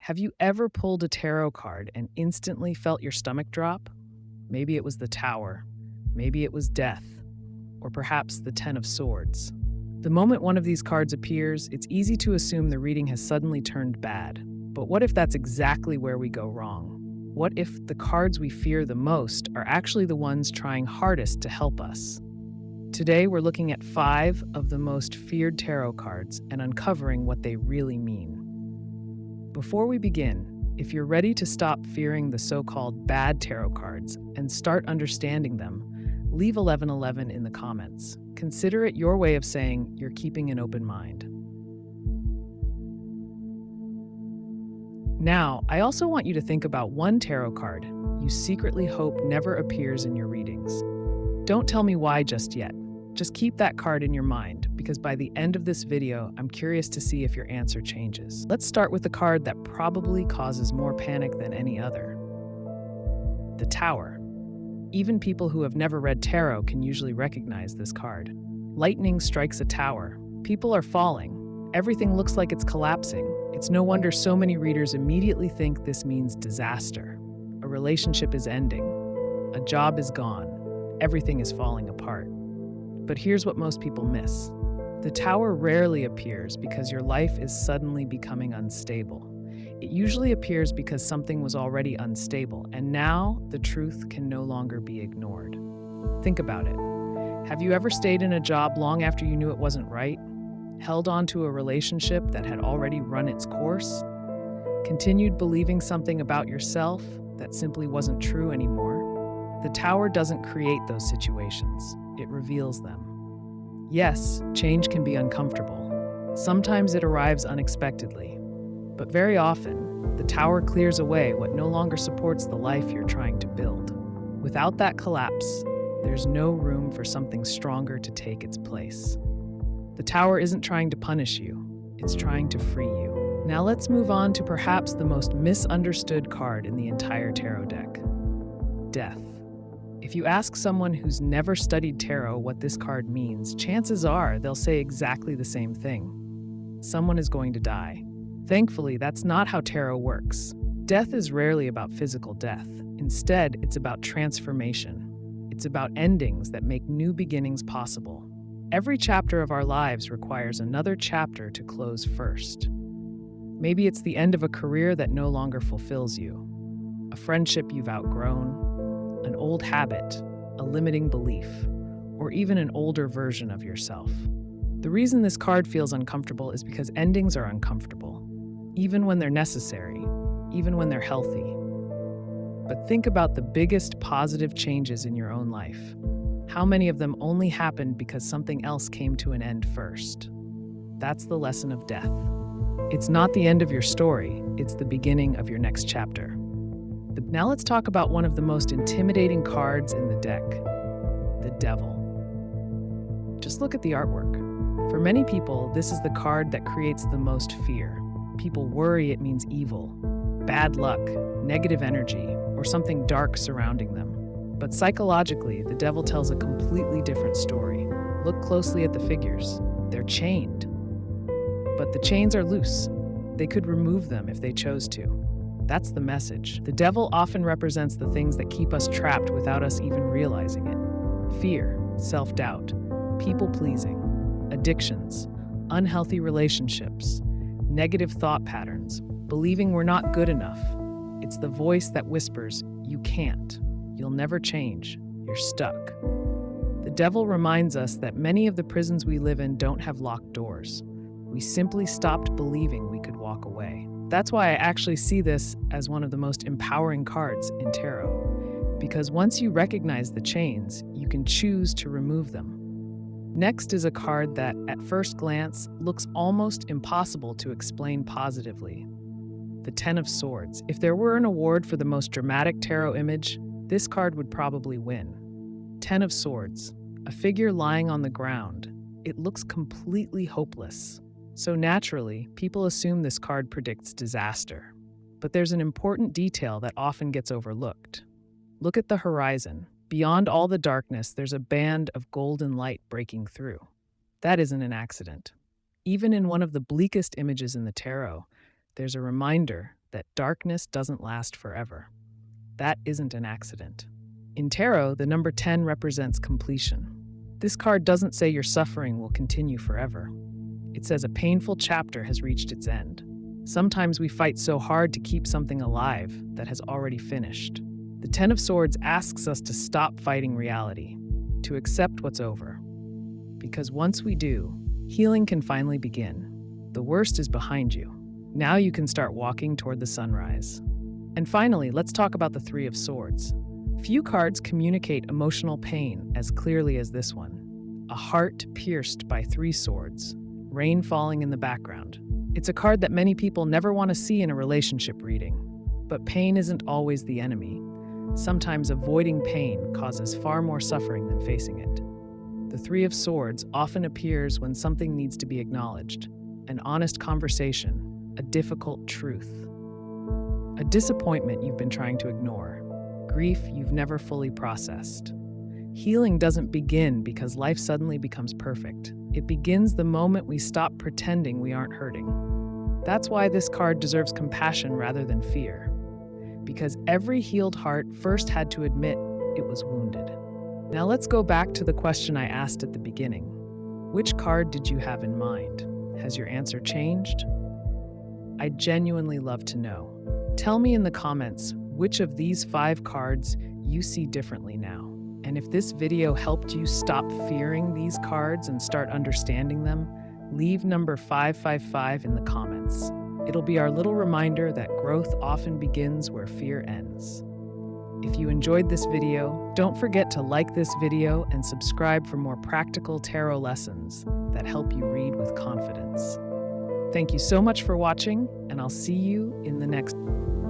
Have you ever pulled a tarot card and instantly felt your stomach drop? Maybe it was the Tower, maybe it was Death, or perhaps the Ten of Swords. The moment one of these cards appears, it's easy to assume the reading has suddenly turned bad. But what if that's exactly where we go wrong? What if the cards we fear the most are actually the ones trying hardest to help us? Today, we're looking at 5 of the most feared tarot cards and uncovering what they really mean. Before we begin, if you're ready to stop fearing the so-called bad tarot cards and start understanding them, leave 1111 in the comments. Consider it your way of saying you're keeping an open mind. Now, I also want you to think about one tarot card you secretly hope never appears in your readings. Don't tell me why just yet. Just keep that card in your mind, because by the end of this video, I'm curious to see if your answer changes. Let's start with the card that probably causes more panic than any other. The Tower. Even people who have never read tarot can usually recognize this card. Lightning strikes a tower. People are falling. Everything looks like it's collapsing. It's no wonder so many readers immediately think this means disaster. A relationship is ending. A job is gone. Everything is falling apart. But here's what most people miss. The Tower rarely appears because your life is suddenly becoming unstable. It usually appears because something was already unstable, and now the truth can no longer be ignored. Think about it. Have you ever stayed in a job long after you knew it wasn't right? Held on to a relationship that had already run its course? Continued believing something about yourself that simply wasn't true anymore? The Tower doesn't create those situations. It reveals them. Yes, change can be uncomfortable. Sometimes it arrives unexpectedly. But very often, the Tower clears away what no longer supports the life you're trying to build. Without that collapse, there's no room for something stronger to take its place. The Tower isn't trying to punish you. It's trying to free you. Now let's move on to perhaps the most misunderstood card in the entire tarot deck. Death. If you ask someone who's never studied tarot what this card means, chances are they'll say exactly the same thing. Someone is going to die. Thankfully, that's not how tarot works. Death is rarely about physical death. Instead, it's about transformation. It's about endings that make new beginnings possible. Every chapter of our lives requires another chapter to close first. Maybe it's the end of a career that no longer fulfills you, a friendship you've outgrown, an old habit, a limiting belief, or even an older version of yourself. The reason this card feels uncomfortable is because endings are uncomfortable, even when they're necessary, even when they're healthy. But think about the biggest positive changes in your own life. How many of them only happened because something else came to an end first? That's the lesson of death. It's not the end of your story, it's the beginning of your next chapter. Now let's talk about one of the most intimidating cards in the deck, the Devil. Just look at the artwork. For many people, this is the card that creates the most fear. People worry it means evil, bad luck, negative energy, or something dark surrounding them. But psychologically, the Devil tells a completely different story. Look closely at the figures. They're chained. But the chains are loose. They could remove them if they chose to. That's the message. The Devil often represents the things that keep us trapped without us even realizing it. Fear, self-doubt, people-pleasing, addictions, unhealthy relationships, negative thought patterns, believing we're not good enough. It's the voice that whispers, "You can't. You'll never change. You're stuck." The Devil reminds us that many of the prisons we live in don't have locked doors. We simply stopped believing we could walk away. That's why I actually see this as one of the most empowering cards in tarot, because once you recognize the chains, you can choose to remove them. Next is a card that, at first glance, looks almost impossible to explain positively. The Ten of Swords. If there were an award for the most dramatic tarot image, this card would probably win. Ten of Swords, a figure lying on the ground. It looks completely hopeless. So naturally, people assume this card predicts disaster. But there's an important detail that often gets overlooked. Look at the horizon. Beyond all the darkness, there's a band of golden light breaking through. That isn't an accident. Even in one of the bleakest images in the tarot, there's a reminder that darkness doesn't last forever. That isn't an accident. In tarot, the number 10 represents completion. This card doesn't say your suffering will continue forever. It says a painful chapter has reached its end. Sometimes we fight so hard to keep something alive that has already finished. The Ten of Swords asks us to stop fighting reality, to accept what's over. Because once we do, healing can finally begin. The worst is behind you. Now you can start walking toward the sunrise. And finally, let's talk about the Three of Swords. Few cards communicate emotional pain as clearly as this one. A heart pierced by three swords, rain falling in the background. It's a card that many people never want to see in a relationship reading. But pain isn't always the enemy. Sometimes avoiding pain causes far more suffering than facing it. The Three of Swords often appears when something needs to be acknowledged, an honest conversation, a difficult truth, a disappointment you've been trying to ignore, grief you've never fully processed. Healing doesn't begin because life suddenly becomes perfect. It begins the moment we stop pretending we aren't hurting. That's why this card deserves compassion rather than fear. Because every healed heart first had to admit it was wounded. Now let's go back to the question I asked at the beginning. Which card did you have in mind? Has your answer changed? I'd genuinely love to know. Tell me in the comments which of these 5 cards you see differently now. And if this video helped you stop fearing these cards and start understanding them, leave number 555 in the comments. It'll be our little reminder that growth often begins where fear ends. If you enjoyed this video, don't forget to like this video and subscribe for more practical tarot lessons that help you read with confidence. Thank you so much for watching, and I'll see you in the next one.